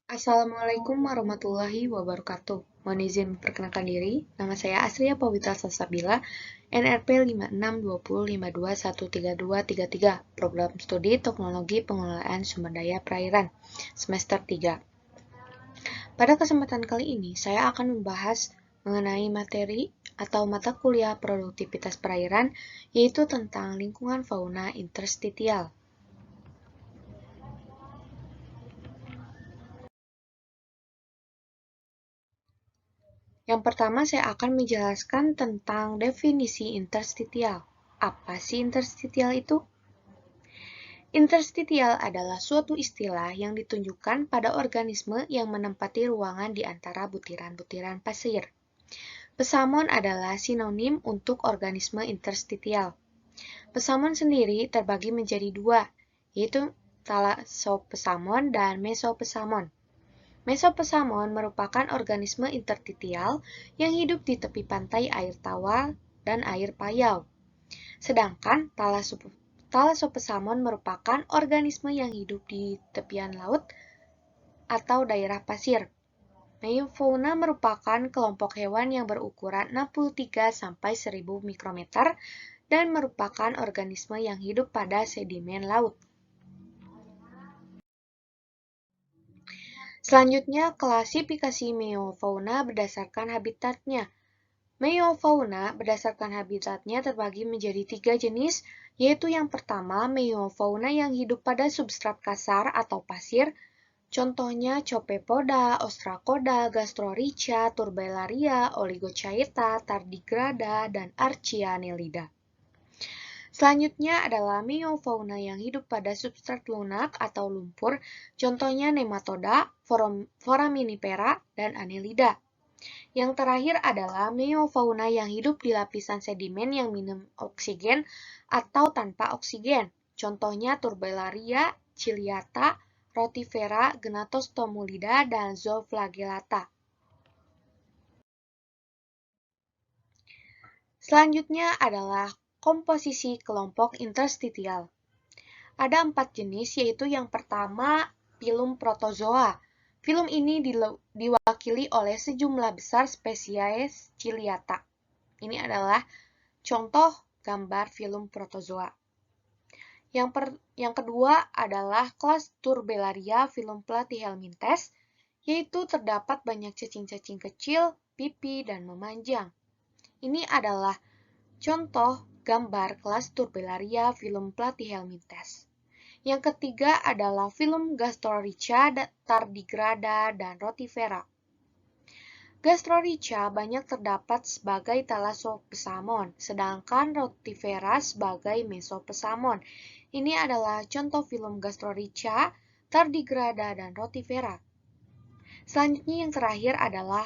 Assalamualaikum warahmatullahi wabarakatuh. Mohon izin memperkenalkan diri. Nama saya Asria Pawita Salsabila, NRP 5620521323, Program Studi Teknologi Pengelolaan Sumber Daya Perairan, semester 3. Pada kesempatan kali ini, saya akan membahas mengenai materi atau mata kuliah produktivitas perairan, yaitu tentang lingkungan fauna interstitial. Yang pertama, saya akan menjelaskan tentang definisi interstitial. Apa sih interstitial itu? Interstitial adalah suatu istilah yang ditunjukkan pada organisme yang menempati ruangan di antara butiran-butiran pasir. Pesamon adalah sinonim untuk organisme interstitial. Pesamon sendiri terbagi menjadi dua, yaitu Thalassopesamon dan Mesopesamon. Mesopesamon merupakan organisme interstitial yang hidup di tepi pantai air tawar dan air payau. Sedangkan Thalassopesamon merupakan organisme yang hidup di tepian laut atau daerah pasir. Meiofauna merupakan kelompok hewan yang berukuran 63-1000 mikrometer dan merupakan organisme yang hidup pada sedimen laut. Selanjutnya, klasifikasi meiofauna berdasarkan habitatnya. Meiofauna berdasarkan habitatnya terbagi menjadi 3 jenis, yaitu yang pertama, meiofauna yang hidup pada substrat kasar atau pasir, contohnya Copepoda, Ostracoda, Gastroricha, Turbellaria, Oligochaeta, Tardigrada, dan Archaeanelida. Selanjutnya adalah meiofauna yang hidup pada substrat lunak atau lumpur, contohnya Nematoda, Foraminifera, dan Annelida. Yang terakhir adalah meiofauna yang hidup di lapisan sedimen yang minim oksigen atau tanpa oksigen, contohnya Turbellaria, Ciliata, Rotifera, Gnatostomulida, dan Zooflagellata. Selanjutnya adalah komposisi kelompok interstitial. Ada 4 jenis, yaitu yang pertama, filum protozoa. Filum ini diwakili oleh sejumlah besar spesies Ciliata. Ini adalah contoh gambar filum protozoa. Yang kedua adalah kelas Turbellaria filum platyhelminthes, yaitu terdapat banyak cacing-cacing kecil, pipi, dan memanjang. Ini adalah contoh gambar kelas Turbellaria filum platyhelminthes. Yang ketiga adalah filum Gastroricha, Tardigrada, dan Rotifera. Gastroricha banyak terdapat sebagai Thalassopesamon, sedangkan Rotifera sebagai Mesopesamon. Ini adalah contoh filum Gastroricha, Tardigrada, dan Rotifera. Selanjutnya yang terakhir adalah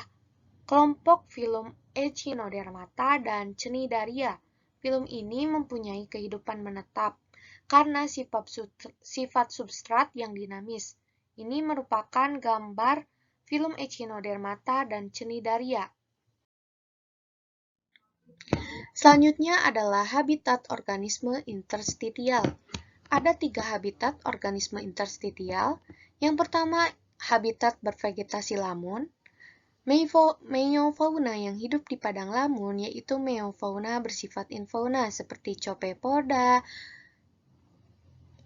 kelompok filum Echinodermata dan Cnidaria. Filum ini mempunyai kehidupan menetap karena sifat substrat yang dinamis. Ini merupakan gambar filum Echinodermata dan Cnidaria. Selanjutnya adalah habitat organisme interstitial. Ada 3 habitat organisme interstitial. Yang pertama, habitat bervegetasi lamun. Meiofauna yang hidup di padang lamun yaitu meiofauna bersifat infauna seperti Copepoda,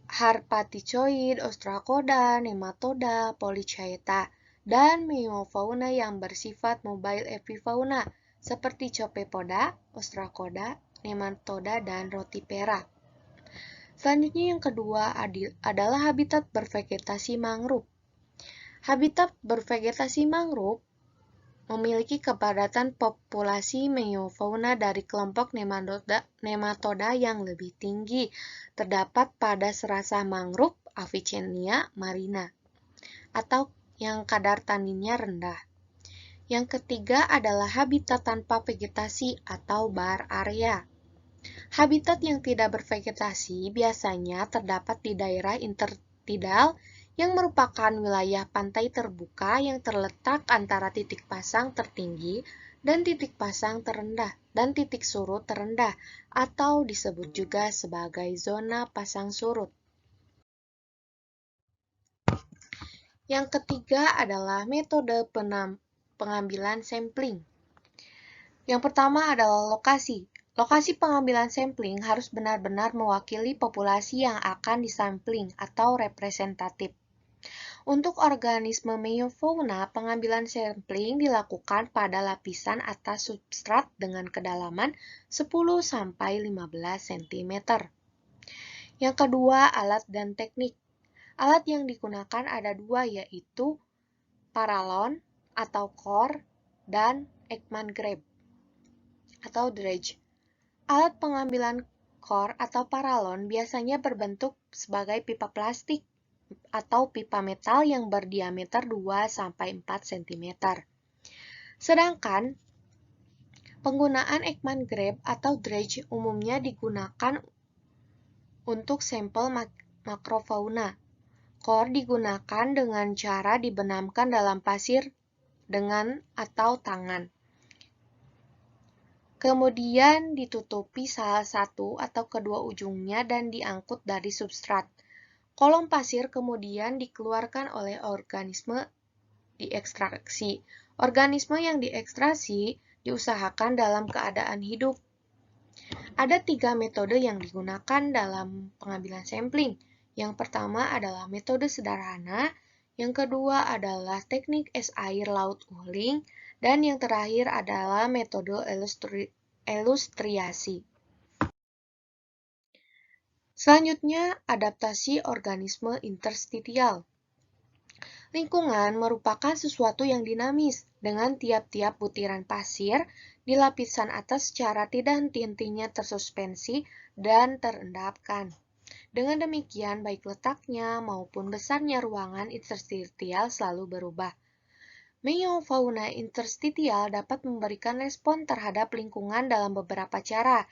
Harpatichoid, Ostracoda, Nematoda, Polychaeta, dan meiofauna yang bersifat mobile epifauna seperti Copepoda, Ostracoda, Nematoda, dan Rotifera. Selanjutnya yang kedua adalah habitat bervegetasi mangrove. Habitat bervegetasi mangrove memiliki kepadatan populasi meiofauna dari kelompok nematoda yang lebih tinggi, terdapat pada serasah mangrove Avicennia marina, atau yang kadar taninnya rendah. Yang ketiga adalah habitat tanpa vegetasi atau bar area. Habitat yang tidak bervegetasi biasanya terdapat di daerah intertidal yang merupakan wilayah pantai terbuka yang terletak antara titik pasang tertinggi dan titik pasang terendah dan titik surut terendah, atau disebut juga sebagai zona pasang surut. Yang ketiga adalah metode pengambilan sampling. Yang pertama adalah lokasi. Lokasi pengambilan sampling harus benar-benar mewakili populasi yang akan disampling atau representatif. Untuk organisme meiofauna, pengambilan sampling dilakukan pada lapisan atas substrat dengan kedalaman 10-15 cm. Yang kedua, alat dan teknik. Alat yang digunakan ada dua, yaitu paralon atau core dan Ekman grab atau dredge. Alat pengambilan core atau paralon biasanya berbentuk sebagai pipa plastik atau pipa metal yang berdiameter 2-4 cm. Sedangkan penggunaan Ekman grab atau dredge umumnya digunakan untuk sampel makrofauna. Core digunakan dengan cara dibenamkan dalam pasir dengan atau tangan. Kemudian ditutupi salah satu atau kedua ujungnya dan diangkut dari substrat. Kolom pasir kemudian dikeluarkan oleh organisme diekstraksi. Organisme yang diekstraksi diusahakan dalam keadaan hidup. Ada 3 metode yang digunakan dalam pengambilan sampling. Yang pertama adalah metode sederhana, yang kedua adalah teknik es air laut uling, dan yang terakhir adalah metode ilustriasi. Selanjutnya, adaptasi organisme interstitial. Lingkungan merupakan sesuatu yang dinamis, dengan tiap-tiap butiran pasir di lapisan atas secara tidak henti-hentinya tersuspensi dan terendapkan. Dengan demikian, baik letaknya maupun besarnya ruangan interstitial selalu berubah. Meiofauna interstitial dapat memberikan respon terhadap lingkungan dalam beberapa cara,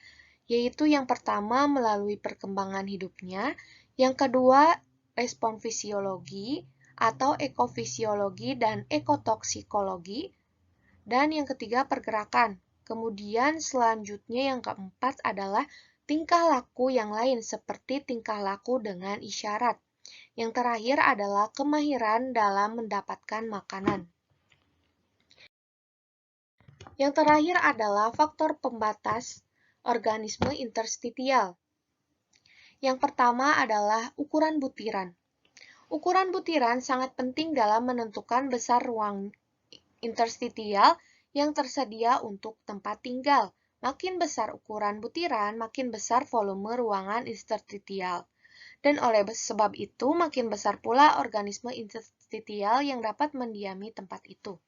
yaitu yang pertama melalui perkembangan hidupnya, yang kedua respon fisiologi atau ekofisiologi dan ekotoksikologi, dan yang ketiga pergerakan. Kemudian selanjutnya yang keempat adalah tingkah laku yang lain seperti tingkah laku dengan isyarat. Yang terakhir adalah kemahiran dalam mendapatkan makanan. Yang terakhir adalah faktor pembatas organisme interstitial. Yang pertama adalah ukuran butiran. Ukuran butiran sangat penting dalam menentukan besar ruang interstitial yang tersedia untuk tempat tinggal. Makin besar ukuran butiran, makin besar volume ruangan interstitial. Dan oleh sebab itu, makin besar pula organisme interstitial yang dapat mendiami tempat itu.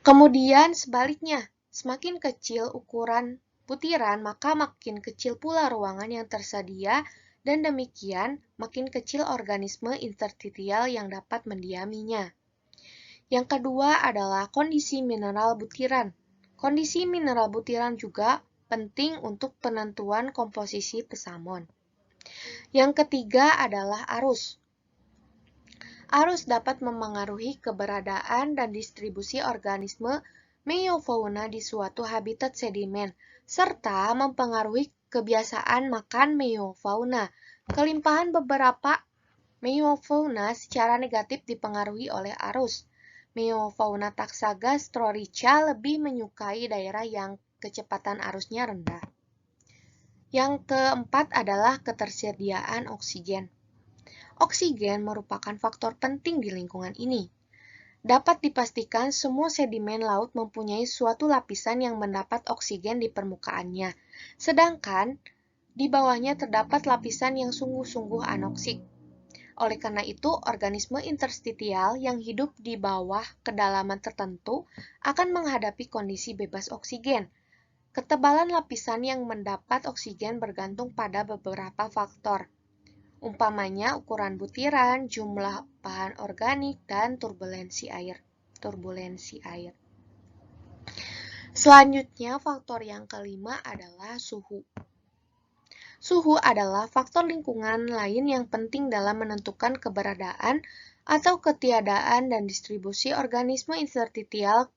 Kemudian sebaliknya, semakin kecil ukuran butiran, maka makin kecil pula ruangan yang tersedia, dan demikian makin kecil organisme interstitial yang dapat mendiaminya. Yang kedua adalah kondisi mineral butiran. Kondisi mineral butiran juga penting untuk penentuan komposisi pesamon. Yang ketiga adalah arus. Arus dapat memengaruhi keberadaan dan distribusi organisme meiofauna di suatu habitat sedimen, serta mempengaruhi kebiasaan makan meiofauna. Kelimpahan beberapa meiofauna secara negatif dipengaruhi oleh arus. Meiofauna taxa gastrorica lebih menyukai daerah yang kecepatan arusnya rendah. Yang keempat adalah ketersediaan oksigen. Oksigen merupakan faktor penting di lingkungan ini. Dapat dipastikan semua sedimen laut mempunyai suatu lapisan yang mendapat oksigen di permukaannya, sedangkan di bawahnya terdapat lapisan yang sungguh-sungguh anoksik. Oleh karena itu, organisme interstitial yang hidup di bawah kedalaman tertentu akan menghadapi kondisi bebas oksigen. Ketebalan lapisan yang mendapat oksigen bergantung pada beberapa faktor, umpamanya ukuran butiran, jumlah bahan organik, dan turbulensi air. Selanjutnya, faktor yang kelima adalah suhu. Suhu adalah faktor lingkungan lain yang penting dalam menentukan keberadaan atau ketiadaan dan distribusi organisme interstitial.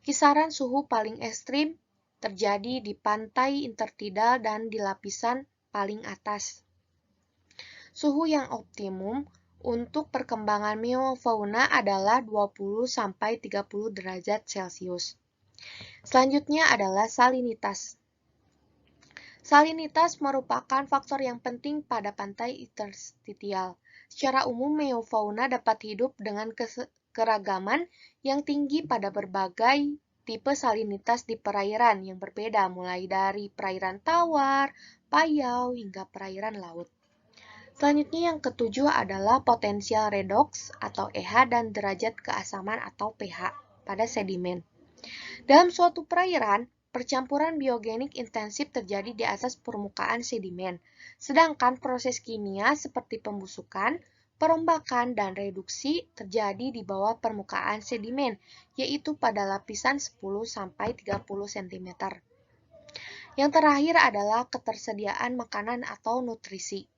Kisaran suhu paling ekstrim terjadi di pantai intertidal dan di lapisan paling atas. Suhu yang optimum untuk perkembangan meofauna adalah 20-30 derajat Celcius. Selanjutnya adalah salinitas. Salinitas merupakan faktor yang penting pada pantai interstitial. Secara umum, meofauna dapat hidup dengan keragaman yang tinggi pada berbagai tipe salinitas di perairan yang berbeda, mulai dari perairan tawar, payau, hingga perairan laut. Selanjutnya yang ketujuh adalah potensial redoks atau pH dan derajat keasaman atau pH pada sedimen. Dalam suatu perairan, percampuran biogenik intensif terjadi di atas permukaan sedimen, sedangkan proses kimia seperti pembusukan, perombakan, dan reduksi terjadi di bawah permukaan sedimen, yaitu pada lapisan 10-30 cm. Yang terakhir adalah ketersediaan makanan atau nutrisi.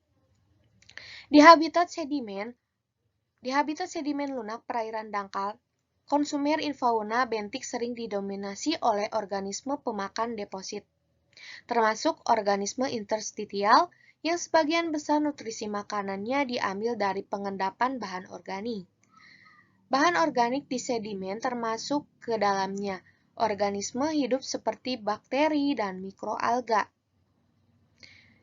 Di habitat sedimen lunak perairan dangkal, konsumer infauna bentik sering didominasi oleh organisme pemakan deposit, termasuk organisme interstitial yang sebagian besar nutrisi makanannya diambil dari pengendapan bahan organik. Bahan organik di sedimen termasuk ke dalamnya organisme hidup seperti bakteri dan mikroalga.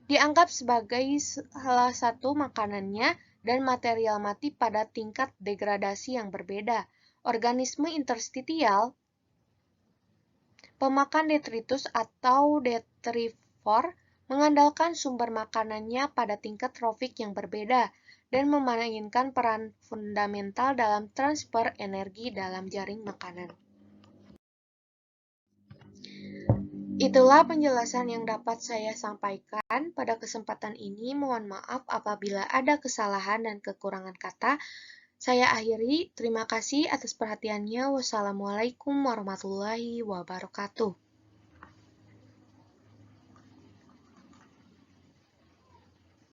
Dianggap sebagai salah satu makanannya dan material mati pada tingkat degradasi yang berbeda. Organisme interstitial, pemakan detritus atau detrivor, mengandalkan sumber makanannya pada tingkat trofik yang berbeda dan memainkan peran fundamental dalam transfer energi dalam jaring makanan. Itulah penjelasan yang dapat saya sampaikan pada kesempatan ini. Mohon maaf apabila ada kesalahan dan kekurangan kata. Saya akhiri. Terima kasih atas perhatiannya. Wassalamualaikum warahmatullahi wabarakatuh.